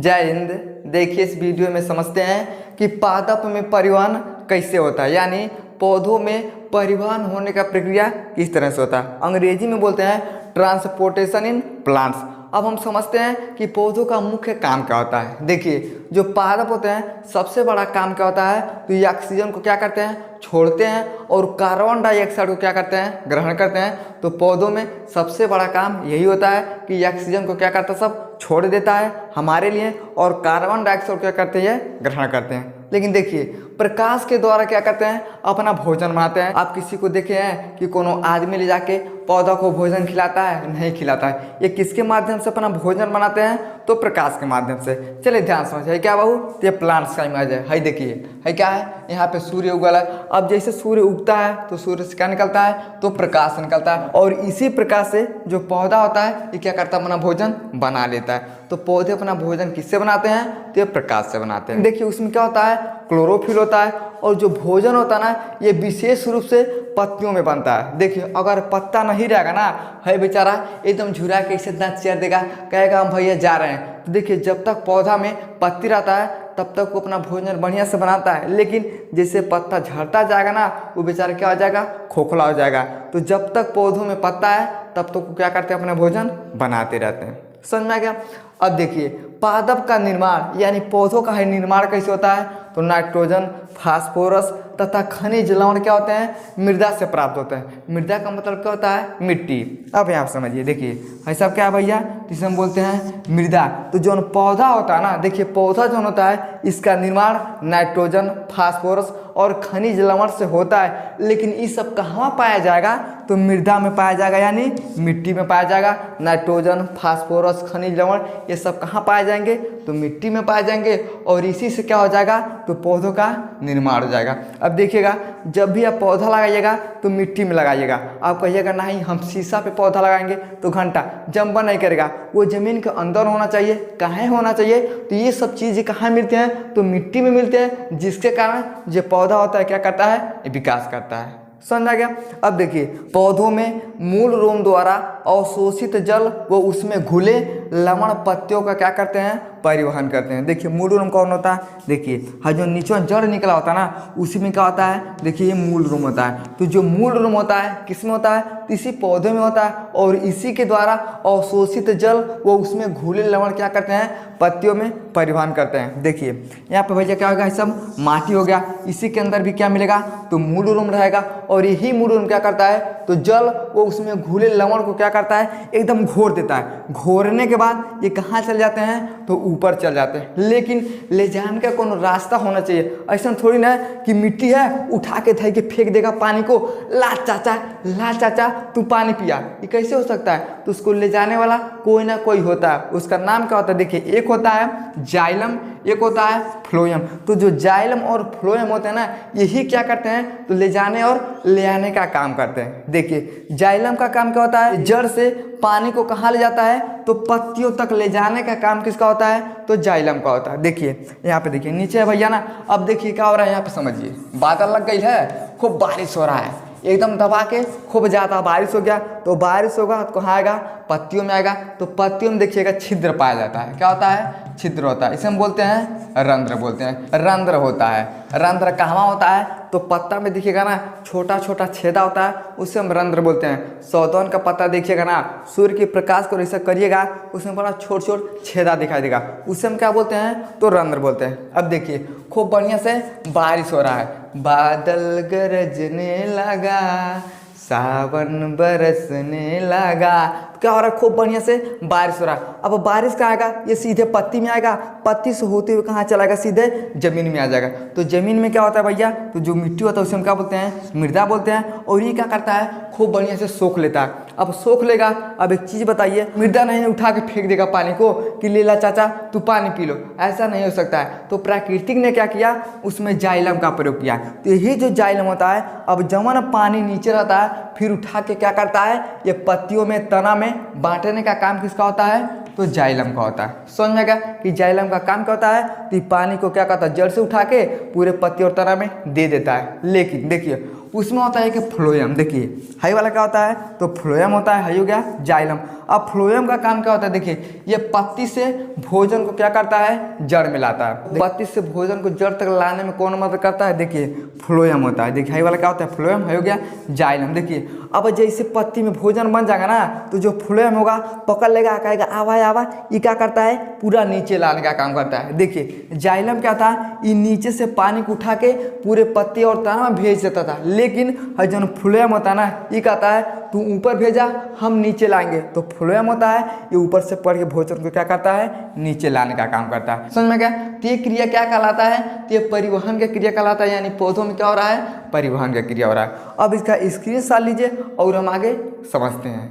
जय हिंद। देखिए इस वीडियो में समझते हैं कि पादप में परिवहन कैसे होता है, यानी पौधों में परिवहन होने का प्रक्रिया किस तरह से होता है। अंग्रेजी में बोलते हैं ट्रांसपोर्टेशन इन प्लांट्स। अब हम समझते हैं कि पौधों का मुख्य काम क्या होता है। देखिए जो पादप होते हैं सबसे बड़ा काम क्या होता है, तो ये ऑक्सीजन को क्या करते हैं, छोड़ते हैं और कार्बन डाइऑक्साइड को क्या करते हैं, ग्रहण करते हैं। तो पौधों में सबसे बड़ा काम यही होता है कि ये ऑक्सीजन को क्या करता है, सब छोड़ देता है हमारे लिए, और कार्बन डाइऑक्साइड क्या करते हैं, ग्रहण करते हैं। लेकिन देखिए प्रकाश के द्वारा क्या करते हैं, अपना भोजन बनाते हैं। आप किसी को देखे हैं कि कोनो आदमी ले जाके पौधा को भोजन खिलाता है? नहीं खिलाता है। ये किसके माध्यम से अपना भोजन बनाते हैं, तो प्रकाश के माध्यम से। चलिए ध्यान समझिए क्या बाबू, तो ये प्लांट्स का इमेज है। देखिए है क्या है, यहाँ पे सूर्य उगल है। अब जैसे सूर्य उगता है तो सूर्य से क्या निकलता है, तो प्रकाश निकलता है, और इसी प्रकाश से जो पौधा होता है ये क्या करता है, अपना भोजन बना लेता है। तो पौधे अपना भोजन किससे बनाते हैं, तो ये प्रकाश से बनाते हैं। देखिए उसमें क्या होता है, क्लोरोफिल होता है, और जो भोजन होता है ना ये विशेष रूप से पत्तियों में बनता है। देखिए अगर पत्ता नहीं रहेगा ना, है बेचारा एकदम झुरा के इसे इतना चेयर देगा, कहेगा हम भैया जा रहे हैं। तो देखिए जब तक पौधा में पत्ती रहता है तब तक वो अपना भोजन बढ़िया से बनाता है, लेकिन जैसे पत्ता झड़ता जाएगा ना वो बेचारा क्या हो जाएगा, खोखला हो जाएगा। तो जब तक पौधों में पत्ता है तब तक वो क्या करते हैं, अपना भोजन बनाते रहते हैं। समझ में आ गया। अब देखिए पादप का निर्माण यानी पौधों का निर्माण कैसे होता है, तो नाइट्रोजन, फास्फोरस तथा खनिज लवण क्या होते हैं, मृदा से प्राप्त होते हैं। मृदा का मतलब क्या होता है, मिट्टी। अब यहाँ समझिए, देखिए ऐसा क्या है भैया, जिसे हम बोलते हैं मृदा। तो जो पौधा होता है ना, देखिए पौधा जो होता है इसका निर्माण नाइट्रोजन, फास्फोरस और खनिज लवण से होता है। लेकिन ये सब कहाँ पाया जाएगा, तो मृदा में पाया जाएगा, यानी मिट्टी में पाया जाएगा। नाइट्रोजन, फास्फोरस, खनिज लवण ये सब कहाँ पाए जाएंगे, तो मिट्टी में पाए जाएंगे, और इसी से क्या हो जाएगा, तो पौधों का निर्माण हो जाएगा। अब देखिएगा जब भी आप पौधा लगाइएगा तो मिट्टी में लगाइएगा। आप कहिएगा नहीं हम शीशा पे पौधा लगाएंगे तो घंटा जंप नहीं करेगा, वो जमीन के अंदर होना चाहिए। कहाँ होना चाहिए, तो ये सब चीज़ें कहाँ मिलते हैं, तो मिट्टी में मिलते हैं, जिसके कारण जो पौधा होता है क्या करता है, ये विकास करता है। समझ आ गया। अब देखिए पौधों में मूल रोम द्वारा अवशोषित जल व उसमें घुले लवण पत्तियों का क्या करते हैं, परिवहन करते हैं। देखिए मूल रोम कौन होता है, देखिए जो नीचे जड़ निकला होता है ना उसी में क्या होता है, देखिए ये मूल रोम होता है। तो जो मूल रोम होता है किस में होता है, तो इसी पौधे में होता है, और इसी के द्वारा अवशोषित जल वो उसमें घुले लवण क्या करते हैं, पत्तियों में परिवहन करते हैं। देखिए यहाँ पे भैया क्या होगा, सब माटी हो गया, इसी के अंदर भी क्या मिलेगा, तो मूल रोम रहेगा, और यही मूल रोम क्या करता है, तो जल वो उसमें घुले लवण को क्या करता है, एकदम घोर देता है। घोरने के बाद ये कहाँ चल जाते हैं, तो ऊपर चल जाते हैं। लेकिन ले जाने का कोनो रास्ता होना चाहिए। ऐसा थोड़ी ना कि मिट्टी है उठा के धई के फेंक देगा पानी को, ला चाचा तू पानी पिया, ये कैसे हो सकता है। तो उसको ले जाने वाला कोई ना कोई होता है, उसका नाम क्या होता है, देखिए एक होता है जाइलम, एक होता है फ्लोएम। तो जो जाइलम और फ्लोएम होते हैं ना यही क्या करते हैं, तो ले जाने और ले आने का काम करते हैं। देखिए जाइलम का काम क्या होता है, जड़ से पानी को कहाँ ले जाता है, तो पत्तियों तक ले जाने का काम किसका होता है, तो जाइलम का होता है। देखिए यहाँ पे देखिए नीचे है भैया ना। अब देखिए क्या हो रहा है, यहाँ पे समझिए बादल लग गई है, खूब बारिश हो रहा है, एकदम दबा के खूब ज़्यादा बारिश हो गया। तो बारिश होगा तो कहाँ आएगा, पत्तियों में आएगा। तो पत्तियों में देखिएगा छिद्र पाया जाता है। क्या होता है, छिद्र होता है। इसे हम बोलते हैं रंध्र, बोलते हैं रंध्र होता है। रंध्र कहाँ होता है, तो पत्ता में देखिएगा ना छोटा छोटा छेदा होता है, उसे हम रंध्र बोलते हैं। सौतन का पत्ता देखिएगा ना, सूर्य के प्रकाश को ऐसा करिएगा उसमें बड़ा छोट छोट छेदा दिखाई देगा, उसे हम क्या बोलते हैं, तो रंध्र बोलते हैं। अब देखिए खूब बढ़िया से बारिश हो रहा है, बादल गरजने लगा, सावन बरसने लगा। क्या हो रहा है, खूब बढ़िया से बारिश हो रहा है। अब बारिश कहाँ आएगा, ये सीधे पत्ती में आएगा, पत्ती से होते हुए कहाँ चला जाएगा, सीधे जमीन में आ जाएगा। तो जमीन में क्या होता है भैया, तो जो मिट्टी होता है उसे हम क्या बोलते हैं, मृदा बोलते हैं। और ये क्या करता है, खूब बढ़िया से सोख लेता है। अब सोख लेगा, अब एक चीज़ बताइए, मृदा नहीं उठा के फेंक देगा पानी को कि ले ला चाचा तू पानी पी लो, ऐसा नहीं हो सकता है। तो प्राकृतिक ने क्या किया, उसमें जाइलम का प्रयोग किया। तो यही जो जाइलम होता है, अब जमन पानी नीचे रहता है फिर उठा के क्या करता है, ये पत्तियों में तना में बांटने का काम किसका होता है, तो जाइलम का होता है। समझ में गया कि जाइलम का काम क्या होता है, तो पानी को क्या करता है, जड़ से उठा के पूरे पत्ती और तना में दे देता है। लेकिन देखिए उसमें होता है कि फ्लोएम। देखिए हाई वाला क्या होता है, तो फ्लोएम होता है, हाई हो गया जाइलम। अब फ्लोएम का काम क्या होता है, देखिए ये पत्ती से भोजन को क्या करता है, जड़ में लाता है। पत्ती से भोजन को जड़ तक लाने में कौन मदद करता है, देखिए फ्लोएम होता है। देखिए हाई वाला क्या होता है, फ्लोएम, हाई हो गया जाइलम। देखिए अब जैसे पत्ती में भोजन बन जाएगा ना, तो जो फ्लोएम होगा पकड़ लेगा, कहेगा आवा आवा, ये क्या करता है, पूरा नीचे लाने का काम करता है। देखिए जाइलम क्या था, ये नीचे से पानी को उठा के पूरे पत्ती और तना में भेज देता था, लेकिन जो फ्लोएम होता है ना, ये कहता है तू ऊपर भेजा, हम नीचे लाएंगे। तो फ्लोएम होता है ये ऊपर से पढ़ के भोजन को क्या करता है, नीचे लाने का काम करता है। समझ में गया। तो ये क्रिया क्या कहलाता है, तो ये परिवहन का क्रिया कहलाता है, यानी पौधों में क्या हो रहा है, परिवहन का क्रिया हो रहा है। अब इसका स्क्रीनशॉट लीजिए और हम आगे समझते हैं।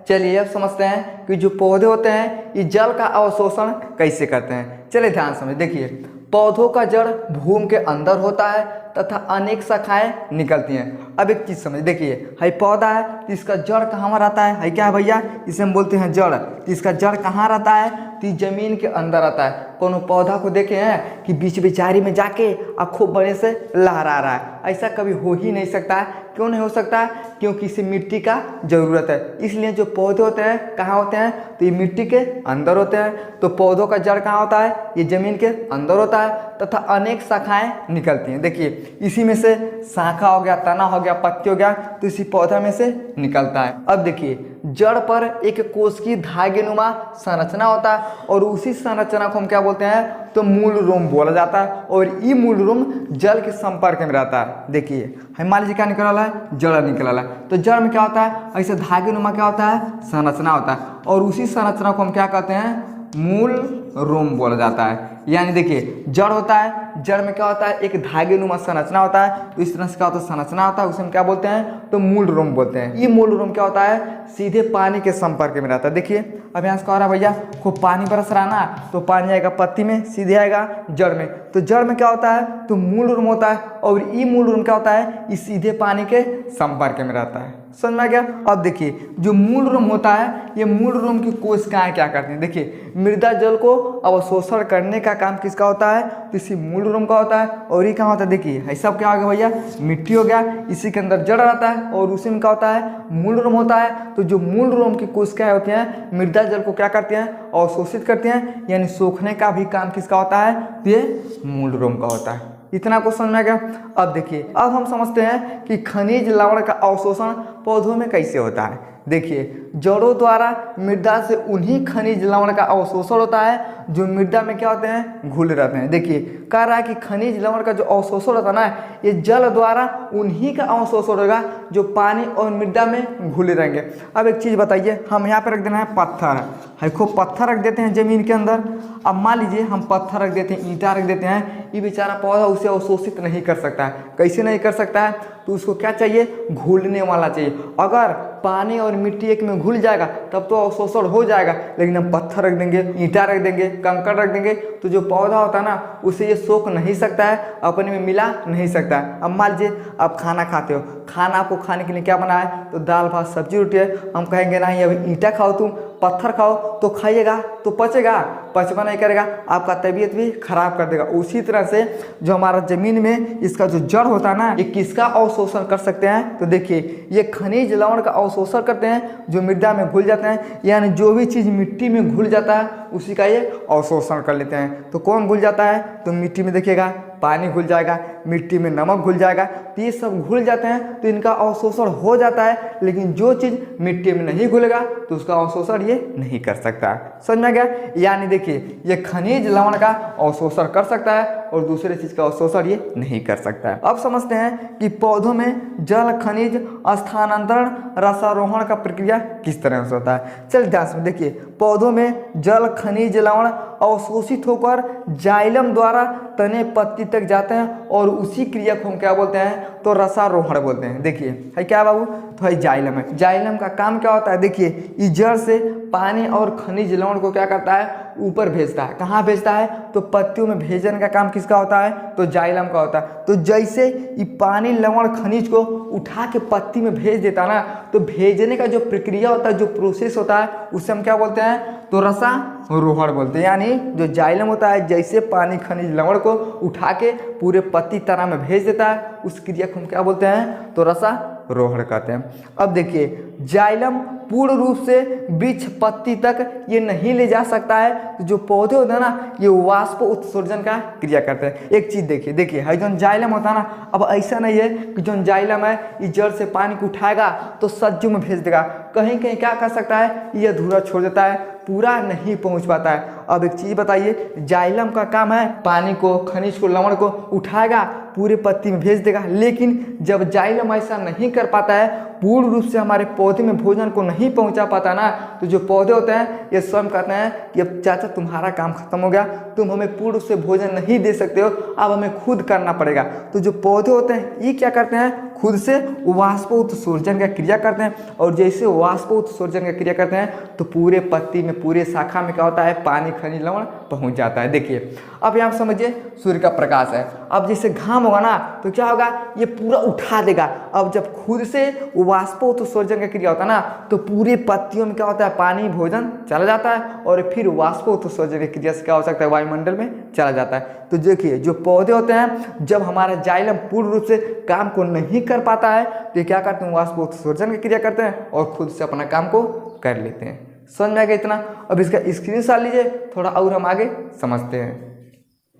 चलिए अब समझते हैं कि जो पौधे होते हैं ये जल का अवशोषण कैसे करते हैं। चलिए ध्यान समझ। देखिए पौधों का जड़ भूमि के अंदर होता है तथा अनेक शाखाएं निकलती हैं। अब एक चीज़ समझ, देखिए हाई पौधा है तो इसका जड़ कहाँ रहता है, हाई क्या है भैया, इसे हम बोलते हैं जड़। तो इसका जड़ कहाँ रहता है, तो जमीन के अंदर रहता है। कोनो पौधा को देखे हैं कि बीच बेचारी में जाके अब खूब बड़े से लहरा रहा है, ऐसा कभी हो ही नहीं सकता है। क्यों नहीं हो सकता है, क्योंकि इसे मिट्टी का ज़रूरत है। इसलिए जो पौधे होते हैं कहाँ होते हैं, तो ये मिट्टी के अंदर होते हैं। तो पौधों का जड़ कहाँ होता है, ये जमीन के अंदर होता है तथा अनेक शाखाएं निकलती हैं। देखिए इसी में से शाखा हो गया, तना हो गया, पत्ती हो गया, तो इसी पौधा में से निकलता है। अब देखिए जड़ पर एक कोश की धागेनुमा संरचना होता है और उसी संरचना को हम क्या बोलते हैं, तो मूल रोम बोला जाता है। और ये मूल रोम जल के संपर्क में रहता है। देखिए हम मान लीजिए क्या निकल रहा है, जड़ निकल रहा है। तो जड़ में क्या होता है, ऐसे धागेनुमा क्या होता है, संरचना होता है और उसी संरचना को हम क्या कहते हैं, मूल रोम बोला जाता है। यानी देखिए जड़ होता है, जड़ में क्या होता है, एक धागेनुमा संरचना होता है। तो इस तरह से क्या होता है, संरचना होता है, उसे हम क्या बोलते हैं, तो मूल रोम बोलते हैं। ये मूल रोम क्या होता है, सीधे पानी के संपर्क में रहता है। देखिए अब यहाँ से कह रहा है भैया खूब पानी बरस रहा ना, तो पानी आएगा पत्ती में, सीधे आएगा जड़ में। तो जड़ में क्या होता है, तो मूल रोम होता है और ये मूल रोम क्या होता है, ये सीधे पानी के संपर्क में रहता है। समझ में आ गया। अब देखिए जो मूल रोम होता है, ये मूल रोम की कोशिकाएं क्या करती हैं, देखिए मृदा जल को अवशोषण करने का काम किसका होता है, तो इसी मूल रोम का होता है। और ये क्या होता है, देखिए है सब क्या हो गया भैया, मिट्टी हो गया, इसी के अंदर जड़ रहता है और उसी में क्या होता है, मूल रोम होता है। तो जो मूल रोम की कोशिकाएं होती हैं मृदा जल को क्या करती हैं, अवशोषित करती हैं, यानी सोखने का भी काम किसका होता है, तो ये मूल रोम का होता है। इतना को समझ में आ गया। अब देखिए अब हम समझते हैं कि खनिज लवण का अवशोषण पौधों में कैसे होता है। देखिए जड़ों द्वारा मृदा से उन्हीं खनिज लवण का अवशोषण होता है जो मृदा में क्या होते हैं, घुल रहते हैं। देखिए कह रहा है कि खनिज लवण का जो अवशोषण होता है ना, ये जल द्वारा उन्हीं का अवशोषण होगा जो पानी और मृदा में घुले रहेंगे। अब एक चीज़ बताइए, हम यहाँ पर रख देना है पत्थर है, खूब पत्थर रख देते हैं जमीन के अंदर। अब मान लीजिए हम पत्थर रख देते हैं, ईंटा रख देते हैं, ये बेचारा पौधा उसे अवशोषित नहीं कर सकता है। कैसे नहीं कर सकता है, तो उसको क्या चाहिए, घुलने वाला चाहिए। अगर पानी और मिट्टी एक में घुल जाएगा तब तो अवशोषण हो जाएगा, लेकिन हम पत्थर रख देंगे, ईंटा रख देंगे, कंकड़ रख देंगे, तो जो पौधा होता है ना उसे ये सोख नहीं सकता है, अपने में मिला नहीं सकता है। अब मान लीजिए आप खाना खाते हो, खाना आपको खाने के लिए क्या बना है, तो दाल भात सब्जी रोटी है। हम कहेंगे नहीं अभी ईंटा खाओ, तुम पत्थर खाओ, तो खाइएगा तो पचेगा, पचवा नहीं करेगा, आपका तबीयत भी खराब कर देगा। उसी तरह से जो हमारा जमीन में इसका जो जड़ होता है ना, ये किसका अवशोषण कर सकते हैं, तो देखिए ये खनिज लवण का अवशोषण करते हैं जो मृदा में घुल जाते हैं। यानी जो भी चीज़ मिट्टी में घुल जाता है उसी का ये अवशोषण कर लेते हैं। तो कौन घुल जाता है, तो मिट्टी में देखिएगा पानी घुल जाएगा, मिट्टी में नमक घुल जाएगा, तो ये सब घुल जाते हैं तो इनका अवशोषण हो जाता है। लेकिन जो चीज़ मिट्टी में नहीं घुलेगा तो उसका अवशोषण ये नहीं कर सकता। समझ में गया। यानी देखिए ये खनिज लवण का अवशोषण कर सकता है और दूसरे चीज़ का अवशोषण ये नहीं कर सकता है। अब समझते हैं कि पौधों में जल खनिज स्थानांतरण रसारोहण का प्रक्रिया किस तरह से होता है। चलिए ध्यान से देखिए, पौधों में जल खनिज लवण अवशोषित होकर जाइलम द्वारा तने पत्ती तक जाते हैं और उसी क्रिया को हम क्या बोलते हैं, तो रसारोहण बोलते हैं। देखिए है क्या बाबू, तो है जाइलम है। जाइलम का काम क्या होता है, देखिए इस जड़ से पानी और खनिज लवण को क्या करता है, ऊपर भेजता है। कहाँ भेजता है, तो पत्तियों में भेजने का काम किसका होता है, तो जाइलम का होता है। तो जैसे ये पानी लवण खनिज को उठा के पत्ती में भेज देता है ना, तो भेजने का जो प्रक्रिया होता है, जो प्रोसेस होता है, उसे हम क्या बोलते हैं, तो रसारोहण रोहड़ बोलते हैं। यानी जो जाइलम होता है जैसे पानी खनिज लवण को उठा के पूरे पत्ती तना में भेज देता है, उस क्रिया को हम क्या बोलते हैं, तो रसा रोहड़ कहते हैं। अब देखिए जाइलम पूर्ण रूप से वृक्ष पत्ती तक ये नहीं ले जा सकता है, तो जो पौधे होते हैं ना ये वाष्प उत्सर्जन का क्रिया करते हैं। एक चीज देखिए है जो जाइलम होता है ना, अब ऐसा नहीं है कि जो जाइलम है ये जड़ से पानी को उठाएगा तो सज्जू में भेज देगा, कहीं कहीं क्या कर सकता है ये अधूरा छोड़ देता है, पूरा नहीं पहुंच पाता है। अब एक चीज बताइए, जाइलम का काम है पानी को खनिज को लवण को उठाएगा पूरे पत्ती में भेज देगा, लेकिन जब जाइलम ऐसा नहीं कर पाता है, पूर्ण रूप से हमारे पौधे में भोजन को नहीं पहुंचा पाता ना, तो जो पौधे होते हैं ये स्वयं कहते हैं कि अब चाचा तुम्हारा काम खत्म हो गया, तुम हमें पूर्ण रूप से भोजन नहीं दे सकते हो, अब हमें खुद करना पड़ेगा। तो जो पौधे होते हैं ये क्या करते हैं, खुद से वाष्प उत्सर्जन का क्रिया करते हैं, और जैसे वाष्प उत्सर्जन का क्रिया करते हैं तो पूरे पत्ती में पूरे शाखा में क्या होता है, पानी खनिज लवण पहुंच जाता है। देखिए अब यहाँ समझिए सूर्य का प्रकाश है, अब जैसे घाम होगा ना तो क्या होगा, ये पूरा उठा देगा। अब जब खुद से वाष्प उत्सर्जन का क्रिया होता है ना तो पूरे पत्तियों में क्या होता है, पानी भोजन चला जाता है, और फिर वाष्प उत्सर्जन की क्रिया से क्या हो सकता है, वायुमंडल में चला जाता है। तो देखिए जो पौधे होते हैं जब हमारा जाइलम पूर्ण रूप से काम को नहीं कर पाता है तो ये क्या करते हैं, वाष्प उत्सर्जन की क्रिया करते हैं और खुद से अपना काम को कर लेते हैं। समझ में आ गया इतना? अब इसका स्क्रीनशॉट लीजिए, थोड़ा और हम आगे समझते हैं।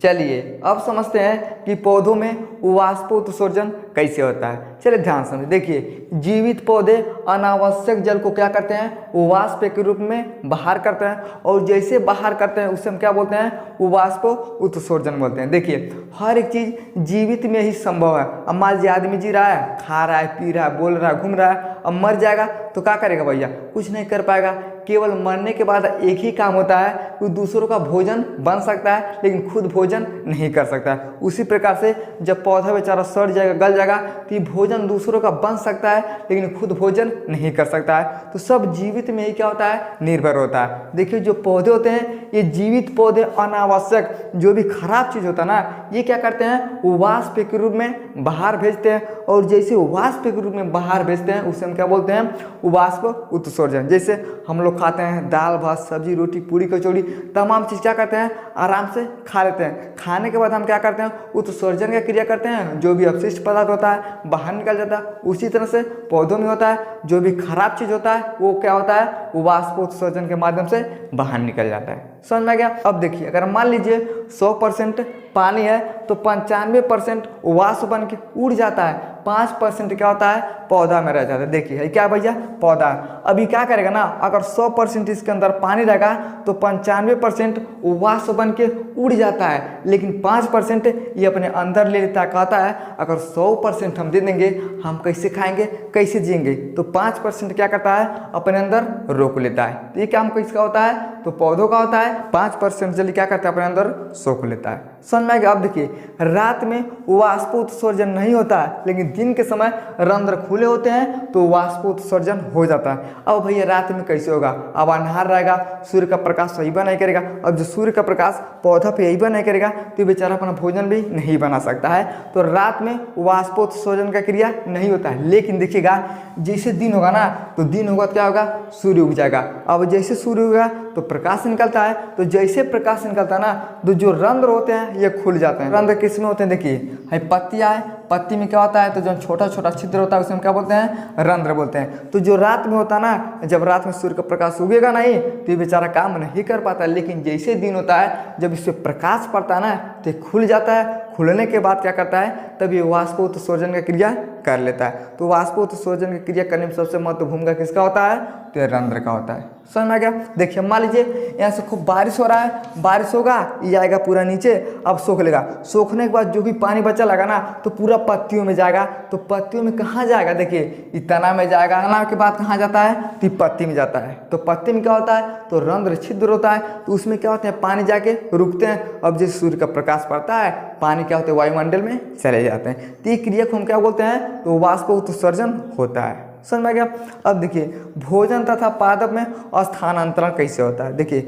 चलिए अब समझते हैं कि पौधों में वाष्प उत्सर्जन कैसे होता है। चलिए ध्यान से देखिए, जीवित पौधे अनावश्यक जल को क्या करते हैं, वो वाष्प के रूप में बाहर करते हैं, और जैसे बाहर करते हैं उसे हम क्या बोलते हैं, वो वाष्प उत्सर्जन बोलते हैं। देखिए हर एक चीज जीवित में ही संभव है। अब मान लीजिए आदमी जी रहा है, खा रहा है, पी रहा है, बोल रहा है, घूम रहा है, अब मर जाएगा तो क्या करेगा भैया, कुछ नहीं कर पाएगा। केवल मरने के बाद एक ही काम होता है कि दूसरों का भोजन बन सकता है लेकिन खुद भोजन नहीं कर सकता है। उसी प्रकार से जब पौधा बेचारा सड़ जाएगा, गल जाएगा, तो ये भोजन दूसरों का बन सकता है लेकिन खुद भोजन नहीं कर सकता है। तो सब जीवित में ही क्या होता है, निर्भर होता है। देखिए जो पौधे होते हैं ये जीवित पौधे अनावश्यक जो भी खराब चीज होता है ना, ये क्या करते हैं, वो वाष्प के रूप में बाहर भेजते हैं, और जैसे वाष्प के रूप में बाहर भेजते हैं उसे हम क्या बोलते हैं, वाष्प उत्सर्जन। जैसे हम लोग खाते हैं दाल भात सब्जी रोटी पूरी कचौड़ी, तमाम चीज़ क्या करते हैं, आराम से खा लेते हैं। खाने के बाद हम क्या करते हैं, उत्सर्जन का क्रिया करते हैं, जो भी अपशिष्ट पदार्थ होता है बाहर निकल जाता है। उसी तरह से पौधों में होता है, जो भी खराब चीज़ होता है वो क्या होता है, वो वाष्प उत्सर्जन के माध्यम से बाहर निकल जाता है। समझ में आ गया? अब देखिए अगर मान लीजिए 100% पानी है तो 95% वाष्प बन के उड़ जाता है, 5% क्या होता है, पौधा में रह जाता है। देखिए है क्या भैया, पौधा। अभी क्या करेगा ना, अगर 100% इसके अंदर पानी रहेगा तो 95% वाष्प बन के उड़ जाता है, लेकिन 5% ये अपने अंदर ले लेता है। कहता है अगर 100% हम दे देंगे हम कैसे खाएंगे, कैसे जिएंगे, तो 5% क्या करता है, अपने अंदर रोक लेता है। तो ये काम किसका होता है, तो पौधों का होता है। 5% जल्दी क्या करता है, अपने अंदर सोख लेता है। समझ में आ गया? अब देखिए रात में वाष्प उत्सर्जन नहीं होता है, लेकिन दिन के समय रंध्र खुले होते हैं तो वाष्प उत्सर्जन हो जाता है। अब भैया रात में कैसे होगा, अब अंधार रहेगा, सूर्य का प्रकाश सही बा नहीं करेगा। अब जो सूर्य का प्रकाश पौधा पे यही बा नहीं करेगा तो बेचारा अपना भोजन भी नहीं बना सकता है। तो रात में वाष्प उत्सर्जन का क्रिया नहीं होता है। लेकिन देखिएगा जैसे दिन होगा ना, तो दिन होगा तो क्या होगा, सूर्य उग जाएगा। अब जैसे सूर्य होगा तो प्रकाश निकलता है, तो जैसे प्रकाश निकलता है ना तो जो रंध्र होते हैं ये खुल जाते हैं। रंध्र किसमें होते हैं, देखिए है पत्तियां है, पत्ती में क्या होता है, तो जो छोटा छोटा छिद्र होता है उसे हम क्या बोलते हैं, रंध्र बोलते हैं। तो जो रात में होता है ना, जब रात में सूर्य का प्रकाश उगेगा नहीं तो ये बेचारा काम नहीं कर पाता, लेकिन जैसे दिन होता है जब इससे प्रकाश पड़ता है ना तो खुल जाता है। खुलने के बाद क्या करता है, तब ये वाष्प उत्सर्जन का क्रिया कर लेता है। तो वाष्प उत्सर्जन की क्रिया करने में सबसे महत्वपूर्ण भूमिका किसका होता है, तो ये रंध्र का होता है। समझ में आ गया? देखिए मान लीजिए यहाँ से खूब बारिश हो रहा है, बारिश होगा ये आएगा पूरा नीचे, अब सोख लेगा। सोखने के बाद जो भी पानी बचा लगा ना तो पूरा पत्तियों में जाएगा। तो पत्तियों में कहाँ जाएगा, देखिए ये तना में जाएगा, तना के बाद कहाँ जाता है, तो पत्ती में जाता है। तो पत्ती में क्या होता है, तो रंध्र छिद्र होता है, तो उसमें क्या होते हैं, पानी जाके रुकते हैं। अब जैसे सूर्य का प्रकाश पड़ता है पानी क्या होते हैं, वायुमंडल में चले जाते हैं। तो ये क्रिया को हम क्या बोलते हैं, तो वाष्प उत्सर्जन होता है। समझ में आ गया? अब देखिए भोजन तथा पादप में स्थानांतरण कैसे होता है। देखिए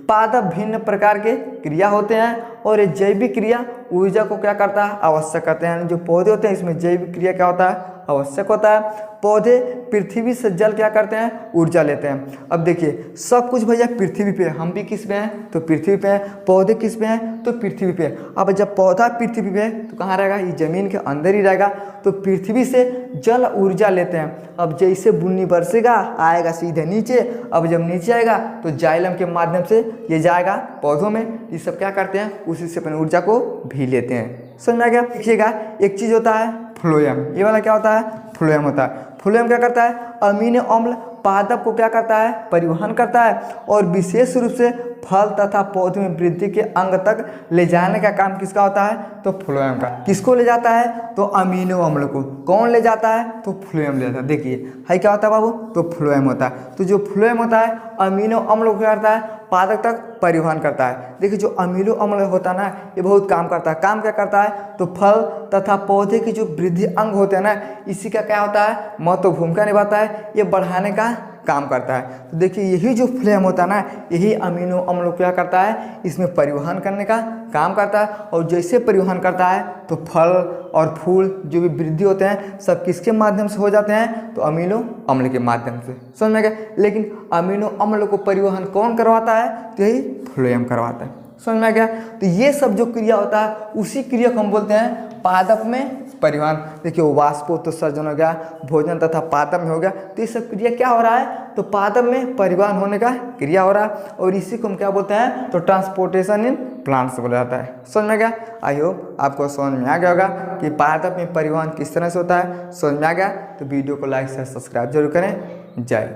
पादप भिन्न प्रकार के क्रिया होते हैं और ये जैविक क्रिया ऊर्जा को क्या करता है, आवश्यक करते हैं। जो पौधे होते हैं इसमें जैविक क्रिया क्या होता है, आवश्यक होता है। पौधे पृथ्वी से जल क्या करते हैं, ऊर्जा लेते हैं। अब देखिए सब कुछ भैया पृथ्वी पे है, हम भी किस पे हैं, तो पृथ्वी पे हैं। पौधे किस पे हैं, तो पृथ्वी पे। अब जब पौधा पृथ्वी पे है तो कहाँ रहेगा, ये जमीन के अंदर ही रहेगा। तो पृथ्वी से जल ऊर्जा लेते हैं। अब जैसे बुन्नी बरसेगा आएगा सीधे नीचे, अब जब नीचे आएगा तो जाइलम के माध्यम से ये जाएगा पौधों में। ये सब क्या करते हैं, उसी से अपनी ऊर्जा को भी लेते हैं। समझ में आ गया। देखिएगा एक चीज़ होता है फ्लोएम, ये वाला क्या होता है, फ्लोएम होता है। फ्लोएम क्या करता है, अमीनो अम्ल पादप को क्या करता है, परिवहन करता है और विशेष रूप से फल तथा पौधे में वृद्धि के अंग तक ले जाने का काम किसका होता है, तो फ्लोएम का। किसको ले जाता है, तो अमीनो अम्ल को। कौन ले जाता है, तो फ्लोएम ले जाता है। देखिए है क्या होता है बाबू, तो फ्लोएम होता है। तो जो फ्लोएम होता है अमीनो अम्ल को क्या करता है, पादप तक परिवहन करता है। देखिए जो अमीनो अम्ल होता है ना, ये बहुत काम करता है। काम क्या करता है, तो फल तथा पौधे की जो वृद्धि अंग होते हैं ना, इसी का क्या होता है, महत्वपूर्ण भूमिका निभाता है। ये बढ़ाने का काम करता है। तो देखिए यही जो फ्लोएम होता है ना, यही अमीनो अम्ल क्या करता है, इसमें परिवहन करने का काम करता है। और जैसे परिवहन करता है तो फल और फूल जो भी वृद्धि होते हैं सब किसके माध्यम से हो जाते हैं, तो अमीनो अम्ल के माध्यम से। समझ में गया। लेकिन अमीनो अम्ल को परिवहन कौन करवाता है, तो यही फ्लोएम करवाता है। समझ में गया। तो ये सब जो क्रिया होता है उसी क्रिया को हम बोलते हैं पादप में परिवहन। देखिए वाष्पोत्सर्जन हो गया, भोजन तथा पादप में हो गया। तो ये सब क्रिया क्या हो रहा है, तो पादप में परिवहन होने का क्रिया हो रहा है। और इसी को हम क्या बोलते हैं, तो ट्रांसपोर्टेशन इन प्लांट्स बोला जाता है। समझ में गया। आई होप आपको समझ में आ गया होगा कि पादप में परिवहन किस तरह से होता है। समझ में आ गया तो वीडियो को लाइक शेयर सब्सक्राइब जरूर करें। जय।